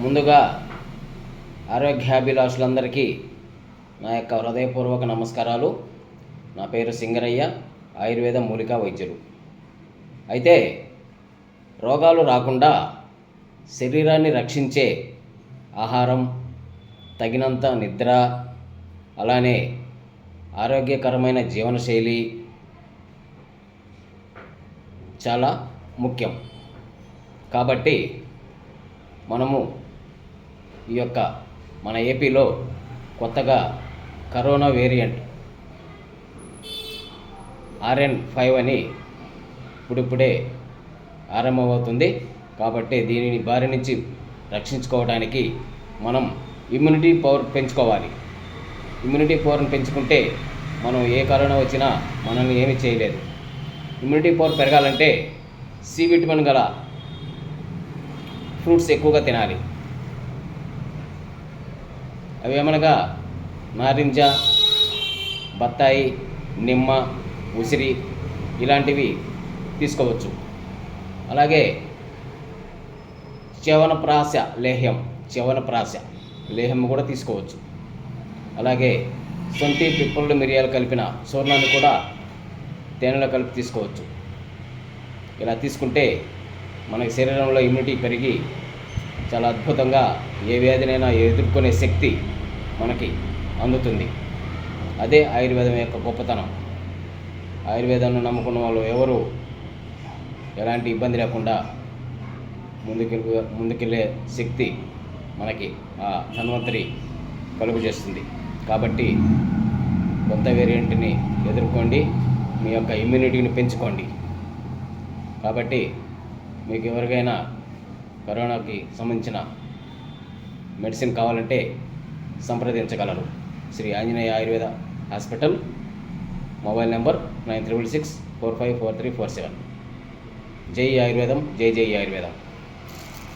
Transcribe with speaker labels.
Speaker 1: ముందుగా ఆరోగ్యాభిలాషులందరికీ నా యొక్క హృదయపూర్వక నమస్కారాలు. నా పేరు సింగరయ్య, ఆయుర్వేద మూలికా వైద్యులు. అయితే రోగాలు రాకుండా శరీరాన్ని రక్షించే ఆహారం, తగినంత నిద్ర, అలానే ఆరోగ్యకరమైన జీవనశైలి చాలా ముఖ్యం. కాబట్టి మనము ఈ యొక్క మన ఏపీలో కొత్తగా కరోనా వేరియంట్ RN5 అని ఇప్పుడిప్పుడే ఆరంభమవుతుంది. కాబట్టి దీనిని బారి నుంచి రక్షించుకోవడానికి మనం ఇమ్యూనిటీ పవర్ పెంచుకోవాలి. ఇమ్యూనిటీ పవర్ని పెంచుకుంటే మనం ఏ కరోనా వచ్చినా మనల్ని ఏమీ చేయలేదు. ఇమ్యూనిటీ పవర్ పెరగాలంటే సి విటమిన్ గల ఫ్రూట్స్ ఎక్కువగా తినాలి. అవి ఏమనగా నారింజ, బత్తాయి, నిమ్మ, ఉసిరి ఇలాంటివి తీసుకోవచ్చు. అలాగే చ్యవనప్రాశ లేహ్యం కూడా తీసుకోవచ్చు. అలాగే సొంటి, పిప్పళ్ళు, మిరియాలు కలిపిన చూర్ణాన్ని కూడా తేనెలో కలిపి తీసుకోవచ్చు. ఇలా తీసుకుంటే మనకి శరీరంలో ఇమ్యూనిటీ పెరిగి చాలా అద్భుతంగా ఏ వ్యాధినైనా ఎదుర్కొనే శక్తి మనకి అందుతుంది. అదే ఆయుర్వేదం యొక్క గొప్పతనం. ఆయుర్వేదాన్ని నమ్ముకున్న వాళ్ళు ఎవరు ఎలాంటి ఇబ్బంది లేకుండా ముందుకెళ్ళే శక్తి మనకి ఆ ధన్వంతరి కలుగు చేస్తుంది. కాబట్టి కొత్త వేరియంట్ని ఎదుర్కోండి, మీ యొక్క ఇమ్యూనిటీని పెంచుకోండి. కాబట్టి మీకు ఎవరికైనా కరోనాకి సంబంధించిన మెడిసిన్ కావాలంటే సంప్రదించగలరు. Shri Anjaneya Ayurveda hospital. Mobile number 9666454347. జై ఆయుర్వేదం, జై ఆయుర్వేదం.